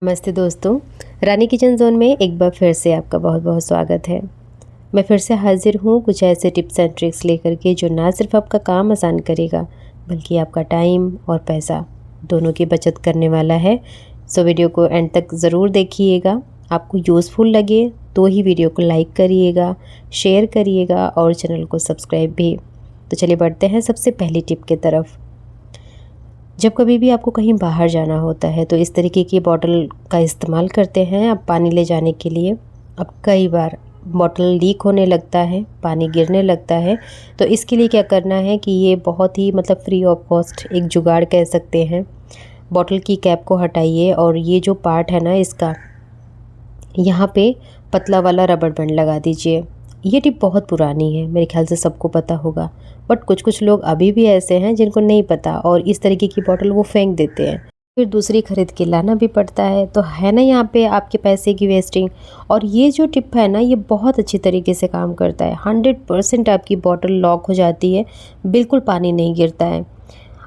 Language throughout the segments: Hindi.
नमस्ते दोस्तों, रानी किचन ज़ोन में एक बार फिर से आपका बहुत बहुत स्वागत है। मैं फिर से हाज़िर हूँ कुछ ऐसे टिप्स एंड ट्रिक्स लेकर के जो ना सिर्फ आपका काम आसान करेगा बल्कि आपका टाइम और पैसा दोनों की बचत करने वाला है। सो वीडियो को एंड तक ज़रूर देखिएगा। आपको यूज़फुल लगे तो ही वीडियो को लाइक करिएगा, शेयर करिएगा और चैनल को सब्सक्राइब भी। तो चलिए बढ़ते हैं सबसे पहली टिप की तरफ। जब कभी भी आपको कहीं बाहर जाना होता है तो इस तरीके की बॉटल का इस्तेमाल करते हैं आप पानी ले जाने के लिए। अब कई बार बॉटल लीक होने लगता है, पानी गिरने लगता है, तो इसके लिए क्या करना है कि ये बहुत ही फ्री ऑफ कॉस्ट एक जुगाड़ कह सकते हैं। बॉटल की कैप को हटाइए और ये जो पार्ट है ना इसका, यहाँ पे पतला वाला रबड़ बैंड लगा दीजिए। ये टिप बहुत पुरानी है, मेरे ख्याल से सबको पता होगा, बट कुछ कुछ लोग अभी भी ऐसे हैं जिनको नहीं पता और इस तरीके की बॉटल वो फेंक देते हैं, फिर दूसरी खरीद के लाना भी पड़ता है। तो है ना यहाँ पे आपके पैसे की वेस्टिंग। और ये जो टिप है ना ये बहुत अच्छी तरीके से काम करता है। 100% आपकी बॉटल लॉक हो जाती है, बिल्कुल पानी नहीं गिरता है।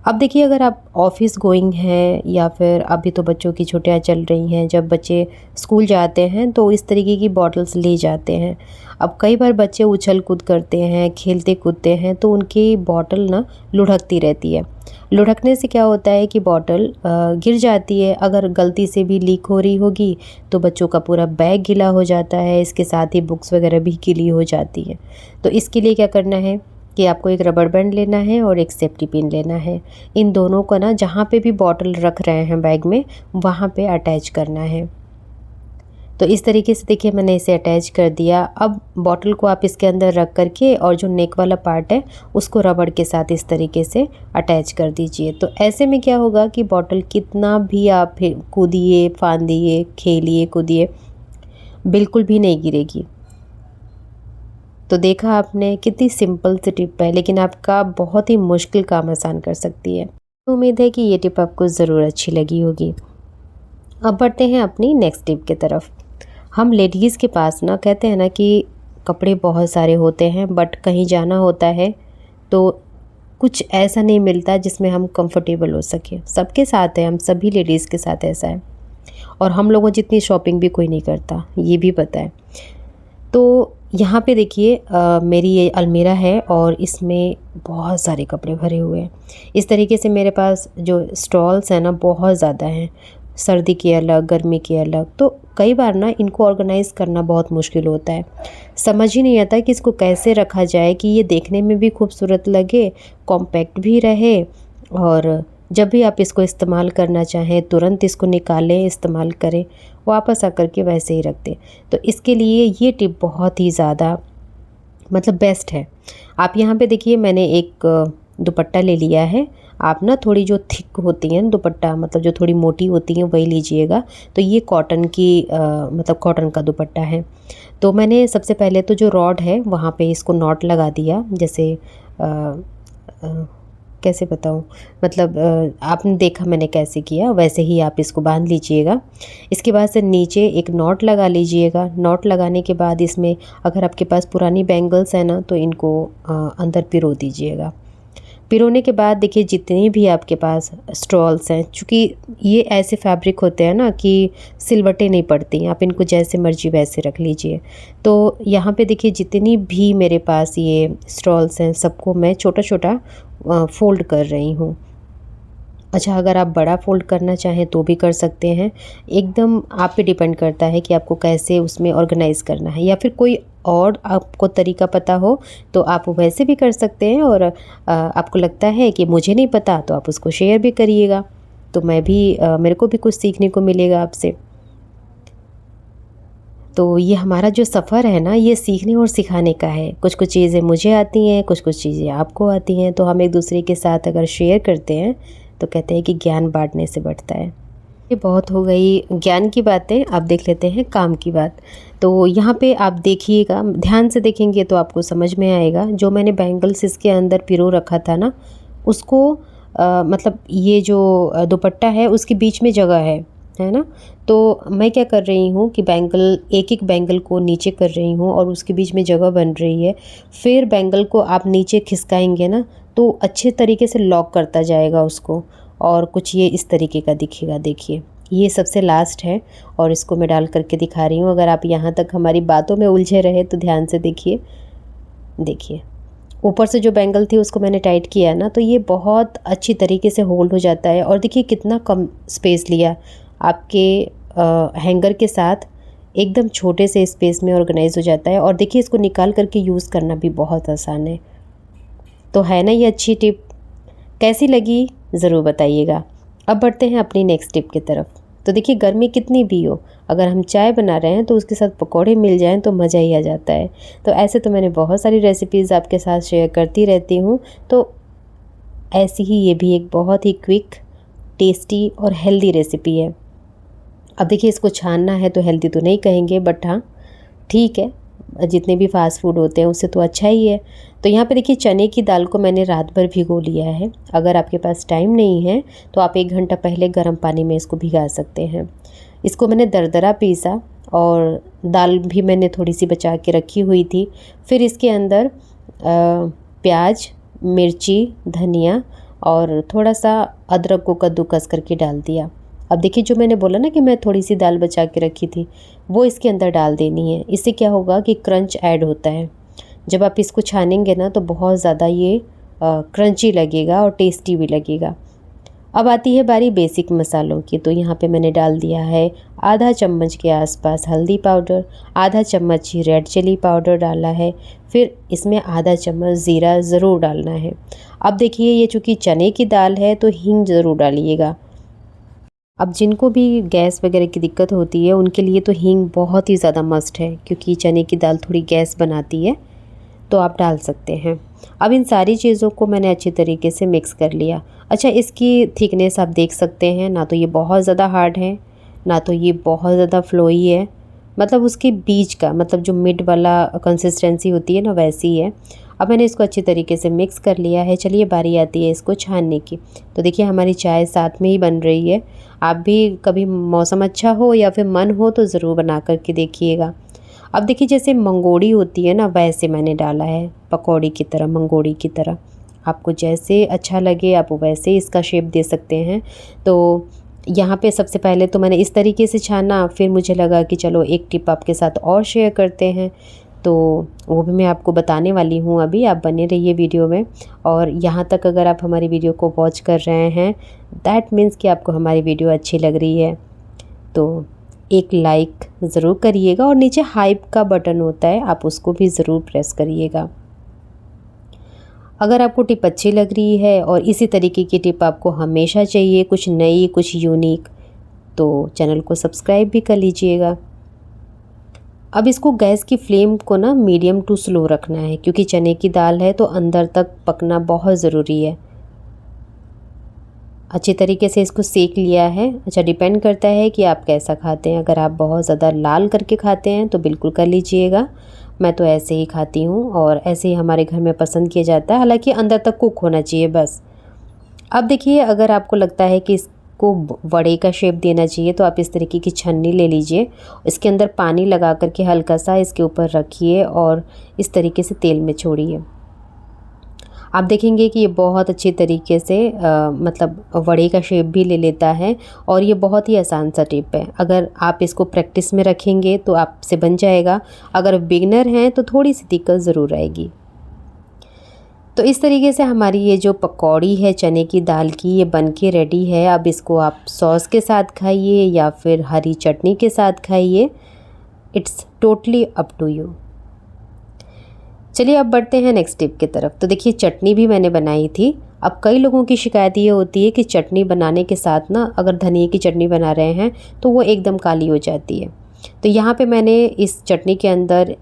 अब देखिए, अगर आप ऑफिस गोइंग हैं या फिर अभी तो बच्चों की छुट्टियां चल रही हैं, जब बच्चे स्कूल जाते हैं तो इस तरीके की बॉटल्स ले जाते हैं। अब कई बार बच्चे उछल कूद करते हैं, खेलते कूदते हैं, तो उनकी बॉटल ना लुढ़कती रहती है। लुढ़कने से क्या होता है कि बॉटल गिर जाती है। अगर गलती से भी लीक हो रही होगी तो बच्चों का पूरा बैग गीला हो जाता है, इसके साथ ही बुक्स वगैरह भी गीली हो जाती है। तो इसके लिए क्या करना है कि आपको एक रबड़ बैंड लेना है और एक सेफ्टी पिन लेना है। इन दोनों को ना जहाँ पे भी बॉटल रख रहे हैं बैग में वहाँ पे अटैच करना है। तो इस तरीके से देखिए मैंने इसे अटैच कर दिया। अब बॉटल को आप इसके अंदर रख करके और जो नेक वाला पार्ट है उसको रबड़ के साथ इस तरीके से अटैच कर दीजिए। तो ऐसे में क्या होगा कि बॉटल कितना भी आप कूदिए, फांदिए, खेलिए, कूदिए, बिल्कुल भी नहीं गिरेगी। तो देखा आपने, कितनी सिंपल सी टिप है लेकिन आपका बहुत ही मुश्किल काम आसान कर सकती है। तो उम्मीद है कि ये टिप आपको ज़रूर अच्छी लगी होगी। अब बढ़ते हैं अपनी नेक्स्ट टिप की तरफ। हम लेडीज़ के पास ना कहते हैं ना कि कपड़े बहुत सारे होते हैं, बट कहीं जाना होता है तो कुछ ऐसा नहीं मिलता जिसमें हम कंफर्टेबल हो सके। सबके साथ है, हम सभी लेडीज़ के साथ ऐसा है। और हम लोगों जितनी शॉपिंग भी कोई नहीं करता, ये भी पता है। तो यहाँ पे देखिए, मेरी ये अलमीरा है और इसमें बहुत सारे कपड़े भरे हुए हैं। इस तरीके से मेरे पास जो स्टॉल्स हैं ना बहुत ज़्यादा हैं, सर्दी के अलग, गर्मी के अलग। तो कई बार ना इनको ऑर्गेनाइज़ करना बहुत मुश्किल होता है। समझ ही नहीं आता कि इसको कैसे रखा जाए कि ये देखने में भी खूबसूरत लगे, कॉम्पैक्ट भी रहे, और जब भी आप इसको इस्तेमाल करना चाहें तुरंत इसको निकालें, इस्तेमाल करें, वापस आकर के वैसे ही रख दें। तो इसके लिए ये टिप बहुत ही ज़्यादा बेस्ट है। आप यहाँ पे देखिए, मैंने एक दुपट्टा ले लिया है। आप ना थोड़ी जो थिक होती हैं दुपट्टा, जो थोड़ी मोटी होती हैं वही लीजिएगा। तो ये कॉटन की कॉटन का दुपट्टा है। तो मैंने सबसे पहले तो जो रॉड है वहाँ पे इसको नॉट लगा दिया। जैसे कैसे बताऊँ, आपने देखा मैंने कैसे किया, वैसे ही आप इसको बांध लीजिएगा। इसके बाद से नीचे एक नॉट लगा लीजिएगा। नॉट लगाने के बाद इसमें अगर आपके पास पुरानी बैंगल्स हैं ना तो इनको अंदर पिरो दीजिएगा। पिरोने के बाद देखिए, जितनी भी आपके पास स्टॉल्स हैं, चूँकि ये ऐसे फैब्रिक होते हैं ना कि सिलवटें नहीं पड़ती, आप इनको जैसे मर्जी वैसे रख लीजिए। तो यहाँ पे देखिए, जितनी भी मेरे पास ये स्टॉल्स हैं सबको मैं छोटा छोटा फ़ोल्ड कर रही हूँ। अच्छा, अगर आप बड़ा फ़ोल्ड करना चाहें तो भी कर सकते हैं। एकदम आप पे डिपेंड करता है कि आपको कैसे उसमें ऑर्गेनाइज़ करना है, या फिर कोई और आपको तरीका पता हो तो आप वैसे भी कर सकते हैं। और आपको लगता है कि मुझे नहीं पता तो आप उसको शेयर भी करिएगा, तो मैं भी मेरे को भी कुछ सीखने को मिलेगा आपसे। तो ये हमारा जो सफ़र है ना ये सीखने और सिखाने का है। कुछ कुछ चीज़ें मुझे आती हैं, कुछ कुछ चीज़ें आपको आती हैं, तो हम एक दूसरे के साथ अगर शेयर करते हैं तो कहते हैं कि ज्ञान बांटने से बढ़ता है। ये बहुत हो गई ज्ञान की बातें, अब देख लेते हैं काम की बात। तो यहाँ पे आप देखिएगा, ध्यान से देखेंगे तो आपको समझ में आएगा। जो मैंने बैंगल्स इसके अंदर पिरो रखा था ना उसको ये जो दुपट्टा है उसके बीच में जगह है ना। तो मैं क्या कर रही हूँ कि एक एक बैंगल को नीचे कर रही हूँ और उसके बीच में जगह बन रही है। फिर बैंगल को आप नीचे खिसकाएंगे ना तो अच्छे तरीके से लॉक करता जाएगा उसको, और कुछ ये इस तरीके का दिखेगा। देखिए, ये सबसे लास्ट है और इसको मैं डाल करके दिखा रही हूँ। अगर आप यहाँ तक हमारी बातों में उलझे रहे तो ध्यान से देखिए। देखिए ऊपर से जो बैंगल थी उसको मैंने टाइट किया ना, तो ये बहुत अच्छी तरीके से होल्ड हो जाता है। और देखिए कितना कम स्पेस लिया आपके हैंगर के साथ, एकदम छोटे से स्पेस में ऑर्गेनाइज हो जाता है। और देखिए इसको निकाल करके यूज़ करना भी बहुत आसान है। तो है ना ये अच्छी टिप? कैसी लगी ज़रूर बताइएगा। अब बढ़ते हैं अपनी नेक्स्ट टिप की तरफ। तो देखिए गर्मी कितनी भी हो, अगर हम चाय बना रहे हैं तो उसके साथ पकौड़े मिल जाएं तो मज़ा ही आ जाता है। तो ऐसे तो मैंने बहुत सारी रेसिपीज़ आपके साथ शेयर करती रहती हूँ, तो ऐसी ही ये भी एक बहुत ही क्विक, टेस्टी और हेल्दी रेसिपी है। अब देखिए इसको छानना है तो हेल्दी तो नहीं कहेंगे, बट हाँ ठीक है, जितने भी फास्ट फूड होते हैं उससे तो अच्छा ही है। तो यहाँ पे देखिए चने की दाल को मैंने रात भर भिगो लिया है। अगर आपके पास टाइम नहीं है तो आप 1 घंटा पहले गर्म पानी में इसको भिगा सकते हैं। इसको मैंने दरदरा पीसा और दाल भी मैंने थोड़ी सी बचा के रखी हुई थी। फिर इसके अंदर प्याज, मिर्ची, धनिया और थोड़ा सा अदरक को कद्दूकस करके डाल दिया। अब देखिए जो मैंने बोला ना कि मैं थोड़ी सी दाल बचा के रखी थी, वो इसके अंदर डाल देनी है। इससे क्या होगा कि क्रंच ऐड होता है। जब आप इसको छानेंगे ना तो बहुत ज़्यादा ये क्रंची लगेगा और टेस्टी भी लगेगा। अब आती है बारी बेसिक मसालों की। तो यहाँ पे मैंने डाल दिया है आधा चम्मच के आसपास हल्दी पाउडर, आधा चम्मच ही रेड चिली पाउडर डाला है, फिर इसमें आधा चम्मच ज़ीरा ज़रूर डालना है। अब देखिए ये चूँकि चने की दाल है तो हींग ज़रूर डालिएगा। अब जिनको भी गैस वगैरह की दिक्कत होती है उनके लिए तो हींग बहुत ही ज़्यादा मस्ट है, क्योंकि चने की दाल थोड़ी गैस बनाती है, तो आप डाल सकते हैं। अब इन सारी चीज़ों को मैंने अच्छी तरीके से मिक्स कर लिया। अच्छा इसकी थिकनेस आप देख सकते हैं, ना तो ये बहुत ज़्यादा हार्ड है, ना तो ये बहुत ज़्यादा फ्लोई है, मतलब उसके बीच का, मतलब जो मिड वाला कंसिस्टेंसी होती है ना वैसी है। अब मैंने इसको अच्छी तरीके से मिक्स कर लिया है। चलिए बारी आती है इसको छानने की। तो देखिए हमारी चाय साथ में ही बन रही है। आप भी कभी मौसम अच्छा हो या फिर मन हो तो ज़रूर बना करके देखिएगा। अब देखिए जैसे मंगोड़ी होती है ना, वैसे मैंने डाला है, पकौड़ी की तरह, मंगोड़ी की तरह। आपको जैसे अच्छा लगे आप वैसे इसका शेप दे सकते हैं। तो यहाँ पे सबसे पहले तो मैंने इस तरीके से छाना, फिर मुझे लगा कि चलो एक टिप आपके साथ और शेयर करते हैं, तो वो भी मैं आपको बताने वाली हूँ अभी। आप बने रहिए वीडियो में। और यहाँ तक अगर आप हमारी वीडियो को वॉच कर रहे हैं, दैट मीन्स कि आपको हमारी वीडियो अच्छी लग रही है। तो एक लाइक ज़रूर करिएगा और नीचे हाइप का बटन होता है, आप उसको भी ज़रूर प्रेस करिएगा। अगर आपको टिप अच्छी लग रही है और इसी तरीके की टिप आपको हमेशा चाहिए, कुछ नई, कुछ यूनिक, तो चैनल को सब्सक्राइब भी कर लीजिएगा। अब इसको गैस की फ्लेम को ना मीडियम टू स्लो रखना है, क्योंकि चने की दाल है तो अंदर तक पकना बहुत ज़रूरी है। अच्छे तरीके से इसको सेक लिया है। अच्छा डिपेंड करता है कि आप कैसा खाते हैं। अगर आप बहुत ज़्यादा लाल करके खाते हैं तो बिल्कुल कर लीजिएगा। मैं तो ऐसे ही खाती हूँ और ऐसे ही हमारे घर में पसंद किया जाता है, हालांकि अंदर तक कुक होना चाहिए बस। अब देखिए अगर आपको लगता है कि इसको वड़े का शेप देना चाहिए तो आप इस तरीके की छन्नी ले लीजिए, इसके अंदर पानी लगा करके हल्का सा इसके ऊपर रखिए और इस तरीके से तेल में छोड़िए। आप देखेंगे कि ये बहुत अच्छी तरीके से मतलब वड़े का शेप भी ले लेता है और ये बहुत ही आसान सा टिप है। अगर आप इसको प्रैक्टिस में रखेंगे तो आपसे बन जाएगा। अगर बिगनर हैं तो थोड़ी सी दिक्कत ज़रूर आएगी। तो इस तरीके से हमारी ये जो पकौड़ी है चने की दाल की, ये बन के रेडी है। अब इसको आप सॉस के साथ खाइए या फिर हरी चटनी के साथ खाइए, it's totally up to you. चलिए अब बढ़ते हैं नेक्स्ट टिप की तरफ। तो देखिए चटनी भी मैंने बनाई थी। अब कई लोगों की शिकायत ये होती है कि चटनी बनाने के साथ ना, अगर धनिया की चटनी बना रहे हैं तो वो एकदम काली हो जाती है। तो यहाँ पे मैंने इस चटनी के अंदर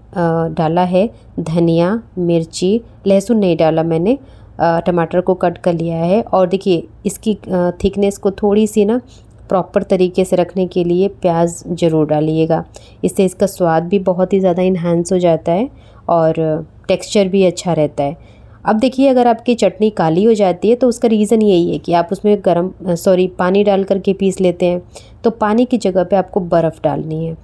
डाला है धनिया, मिर्ची, लहसुन नहीं डाला मैंने, टमाटर को कट कर लिया है। और देखिए इसकी थिकनेस को थोड़ी सी ना प्रॉपर तरीके से रखने के लिए प्याज ज़रूर डालिएगा। इससे इसका स्वाद भी बहुत ही ज़्यादा इन्हांस हो जाता है और टेक्सचर भी अच्छा रहता है। अब देखिए अगर आपकी चटनी काली हो जाती है तो उसका रीज़न यही है कि आप उसमें पानी डाल करके पीस लेते हैं, तो पानी की जगह पे आपको बर्फ़ डालनी है।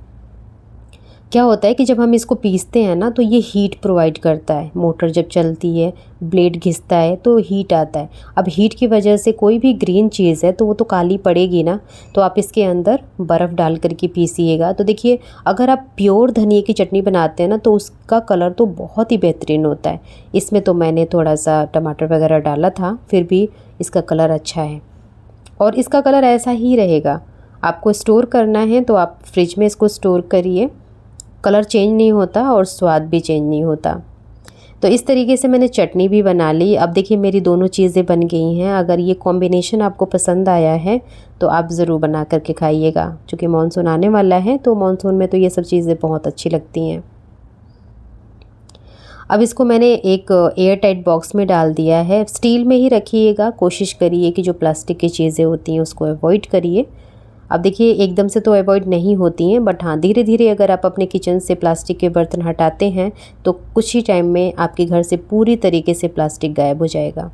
क्या होता है कि जब हम इसको पीसते हैं ना तो ये हीट प्रोवाइड करता है, मोटर जब चलती है ब्लेड घिसता है तो हीट आता है। अब हीट की वजह से कोई भी ग्रीन चीज़ है तो वो तो काली पड़ेगी ना, तो आप इसके अंदर बर्फ़ डाल करके पीसिएगा। तो देखिए, अगर आप प्योर धनिए की चटनी बनाते हैं ना तो उसका कलर तो बहुत ही बेहतरीन होता है। इसमें तो मैंने थोड़ा सा टमाटर वगैरह डाला था, फिर भी इसका कलर अच्छा है और इसका कलर ऐसा ही रहेगा। आपको स्टोर करना है तो आप फ्रिज में इसको स्टोर करिए, कलर चेंज नहीं होता और स्वाद भी चेंज नहीं होता। तो इस तरीके से मैंने चटनी भी बना ली। अब देखिए मेरी दोनों चीज़ें बन गई हैं। अगर ये कॉम्बिनेशन आपको पसंद आया है तो आप ज़रूर बना करके खाइएगा, क्योंकि मानसून आने वाला है तो मानसून में तो ये सब चीज़ें बहुत अच्छी लगती हैं। अब इसको मैंने एक एयर टाइट बॉक्स में डाल दिया है। स्टील में ही रखिएगा, कोशिश करिए कि जो प्लास्टिक की चीज़ें होती हैं उसको अवॉइड करिए। अब देखिए एकदम से तो अवॉइड नहीं होती हैं, बट हाँ धीरे धीरे अगर आप अपने किचन से प्लास्टिक के बर्तन हटाते हैं तो कुछ ही टाइम में आपके घर से पूरी तरीके से प्लास्टिक गायब हो जाएगा।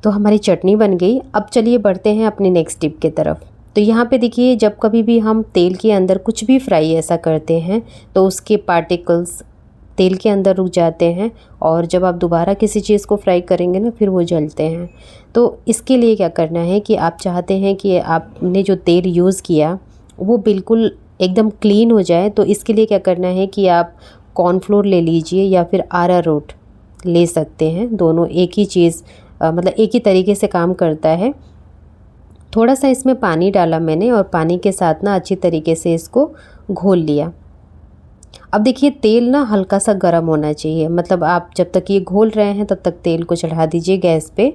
तो हमारी चटनी बन गई। अब चलिए बढ़ते हैं अपने नेक्स्ट टिप की तरफ। तो यहाँ पे देखिए, जब कभी भी हम तेल के अंदर कुछ भी फ्राई ऐसा करते हैं तो उसके पार्टिकल्स तेल के अंदर रुक जाते हैं और जब आप दोबारा किसी चीज़ को फ्राई करेंगे ना फिर वो जलते हैं। तो इसके लिए क्या करना है कि आप चाहते हैं कि आपने जो तेल यूज़ किया वो बिल्कुल एकदम क्लीन हो जाए, तो इसके लिए क्या करना है कि आप कॉर्नफ्लोर ले लीजिए या फिर अरारोट ले सकते हैं। दोनों एक ही चीज़ मतलब एक ही तरीके से काम करता है। थोड़ा सा इसमें पानी डाला मैंने और पानी के साथ ना अच्छी तरीके से इसको घोल लिया। अब देखिए तेल ना हल्का सा गर्म होना चाहिए, मतलब आप जब तक ये घोल रहे हैं तब तक तेल को चढ़ा दीजिए गैस पे।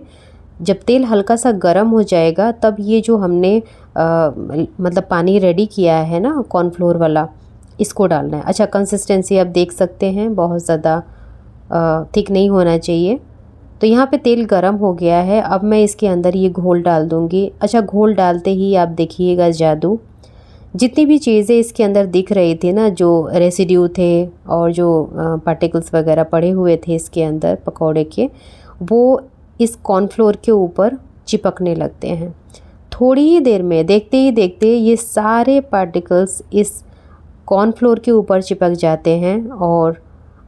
जब तेल हल्का सा गर्म हो जाएगा तब ये जो हमने मतलब पानी रेडी किया है ना कॉर्नफ्लोर वाला, इसको डालना है। अच्छा, कंसिस्टेंसी आप देख सकते हैं, बहुत ज़्यादा थिक नहीं होना चाहिए। तो यहाँ पे तेल गरम हो गया है। अब मैं इसके अंदर ये घोल डाल दूँगी। अच्छा, घोल डालते ही आप देखिएगा जादू, जितनी भी चीज़ें इसके अंदर दिख रही थी ना, जो रेसिड्यू थे और जो पार्टिकल्स वगैरह पड़े हुए थे इसके अंदर पकौड़े के, वो इस कॉर्नफ्लोर के ऊपर चिपकने लगते हैं। थोड़ी ही देर में देखते ही देखते ये सारे पार्टिकल्स इस कॉर्नफ्लोर के ऊपर चिपक जाते हैं और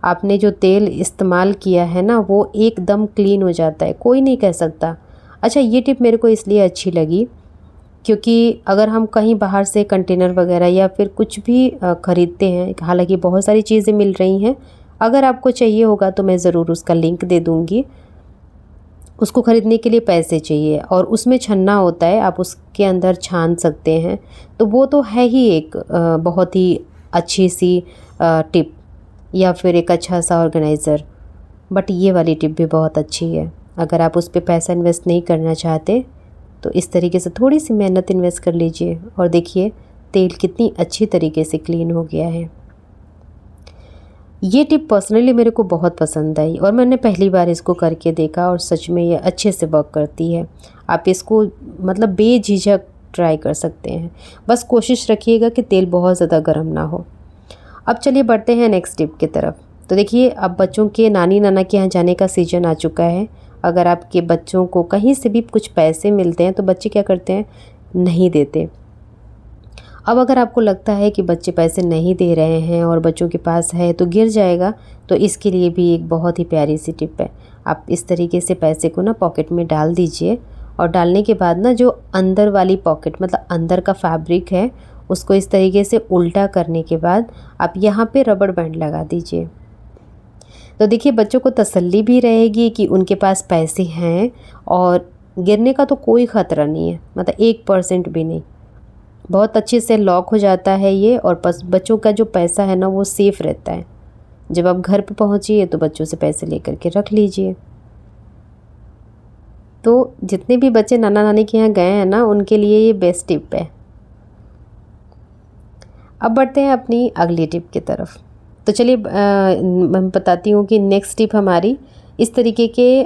आपने जो तेल इस्तेमाल किया है ना वो एकदम क्लीन हो जाता है, कोई नहीं कह सकता। अच्छा, ये टिप मेरे को इसलिए अच्छी लगी क्योंकि अगर हम कहीं बाहर से कंटेनर वगैरह या फिर कुछ भी ख़रीदते हैं, हालांकि बहुत सारी चीज़ें मिल रही हैं, अगर आपको चाहिए होगा तो मैं ज़रूर उसका लिंक दे दूँगी। उसको ख़रीदने के लिए पैसे चाहिए और उसमें छन्ना होता है, आप उसके अंदर छान सकते हैं। तो वो तो है ही एक बहुत ही अच्छी सी टिप या फिर एक अच्छा सा ऑर्गेनाइज़र। बट ये वाली टिप भी बहुत अच्छी है। अगर आप उस पर पैसा इन्वेस्ट नहीं करना चाहते तो इस तरीके से थोड़ी सी मेहनत इन्वेस्ट कर लीजिए और देखिए तेल कितनी अच्छी तरीके से क्लीन हो गया है। ये टिप पर्सनली मेरे को बहुत पसंद आई और मैंने पहली बार इसको करके देखा और सच में ये अच्छे से वर्क करती है। आप इसको मतलब बेझिझक ट्राई कर सकते हैं, बस कोशिश रखिएगा कि तेल बहुत ज़्यादा गर्म ना हो। अब चलिए बढ़ते हैं नेक्स्ट टिप की तरफ। तो देखिए, अब बच्चों के नानी नाना के यहाँ जाने का सीज़न आ चुका है। अगर आपके बच्चों को कहीं से भी कुछ पैसे मिलते हैं तो बच्चे क्या करते हैं, नहीं देते। अब अगर आपको लगता है कि बच्चे पैसे नहीं दे रहे हैं और बच्चों के पास है तो गिर जाएगा, तो इसके लिए भी एक बहुत ही प्यारी सी टिप है। आप इस तरीके से पैसे को ना पॉकेट में डाल दीजिए और डालने के बाद ना जो अंदर वाली पॉकेट मतलब अंदर का फैब्रिक है उसको इस तरीके से उल्टा करने के बाद आप यहाँ पे रबड़ बैंड लगा दीजिए। तो देखिए बच्चों को तसल्ली भी रहेगी कि उनके पास पैसे हैं और गिरने का तो कोई ख़तरा नहीं है, मतलब 1% भी नहीं। बहुत अच्छे से लॉक हो जाता है ये और बच्चों का जो पैसा है ना वो सेफ़ रहता है। जब आप घर पे पहुँचिए तो बच्चों से पैसे लेकर के रख लीजिए। तो जितने भी बच्चे नाना नानी के यहाँ गए हैं ना उनके लिए ये बेस्ट टिप है। अब बढ़ते हैं अपनी अगली टिप की तरफ। तो चलिए मैं बताती हूँ कि नेक्स्ट टिप हमारी इस तरीके के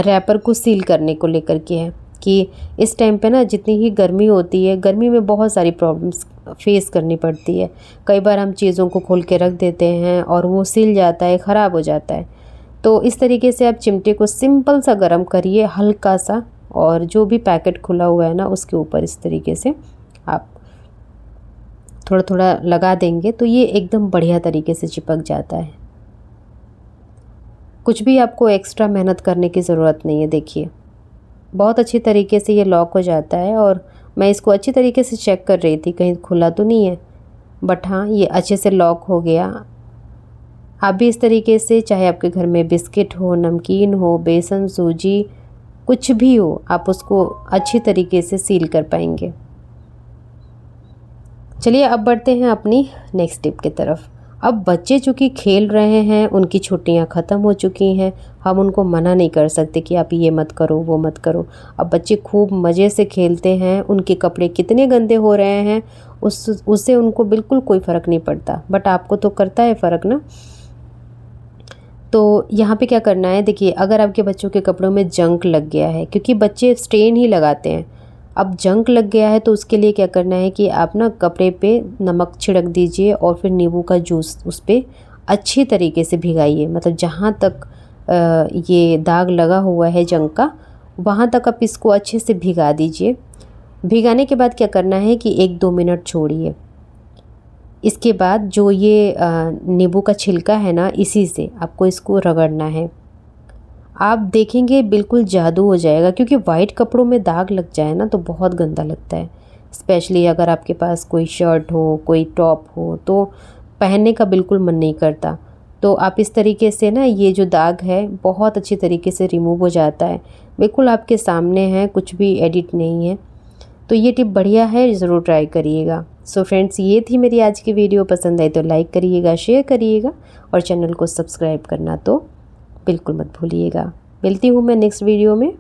रैपर को सील करने को लेकर के है कि इस टाइम पे ना जितनी ही गर्मी होती है, गर्मी में बहुत सारी प्रॉब्लम्स फेस करनी पड़ती है। कई बार हम चीज़ों को खोल के रख देते हैं और वो सिल जाता है, ख़राब हो जाता है। तो इस तरीके से आप चिमटे को सिंपल सा गर्म करिए हल्का सा और जो भी पैकेट खुला हुआ है ना उसके ऊपर इस तरीके से आप थोड़ा थोड़ा लगा देंगे तो ये एकदम बढ़िया तरीके से चिपक जाता है। कुछ भी आपको एक्स्ट्रा मेहनत करने की ज़रूरत नहीं है। देखिए बहुत अच्छी तरीके से ये लॉक हो जाता है और मैं इसको अच्छी तरीके से चेक कर रही थी कहीं खुला तो नहीं है, बट हाँ ये अच्छे से लॉक हो गया। आप भी इस तरीके से, चाहे आपके घर में बिस्किट हो, नमकीन हो, बेसन, सूजी, कुछ भी हो, आप उसको अच्छी तरीके से सील कर पाएंगे। चलिए अब बढ़ते हैं अपनी नेक्स्ट टिप की तरफ। अब बच्चे चूँकि खेल रहे हैं, उनकी छुट्टियां ख़त्म हो चुकी हैं, हम उनको मना नहीं कर सकते कि आप ये मत करो वो मत करो। अब बच्चे खूब मज़े से खेलते हैं, उनके कपड़े कितने गंदे हो रहे हैं उससे उनको बिल्कुल कोई फ़र्क नहीं पड़ता, बट आपको तो करता है फ़र्क ना। तो यहाँ पे क्या करना है, देखिए अगर आपके बच्चों के कपड़ों में जंक लग गया है, क्योंकि बच्चे स्ट्रेन ही लगाते हैं, अब जंक लग गया है तो उसके लिए क्या करना है कि आप ना कपड़े पे नमक छिड़क दीजिए और फिर नींबू का जूस उस पर अच्छी तरीके से भिगाइए। मतलब जहाँ तक ये दाग लगा हुआ है जंक का, वहाँ तक आप इसको अच्छे से भिगा दीजिए। भिगाने के बाद क्या करना है कि 1-2 मिनट छोड़िए। इसके बाद जो ये नींबू का छिलका है ना, इसी से आपको इसको रगड़ना है। आप देखेंगे बिल्कुल जादू हो जाएगा, क्योंकि वाइट कपड़ों में दाग लग जाए ना तो बहुत गंदा लगता है। स्पेशली अगर आपके पास कोई शर्ट हो, कोई टॉप हो, तो पहनने का बिल्कुल मन नहीं करता। तो आप इस तरीके से ना, ये जो दाग है बहुत अच्छी तरीके से रिमूव हो जाता है। बिल्कुल आपके सामने है, कुछ भी एडिट नहीं है। तो ये टिप बढ़िया है, ज़रूर ट्राई करिएगा। सो फ्रेंड्स, ये थी मेरी आज की वीडियो। पसंद आई तो लाइक करिएगा, शेयर करिएगा और चैनल को सब्सक्राइब करना तो बिल्कुल मत भूलिएगा। मिलती हूँ मैं नेक्स्ट वीडियो में।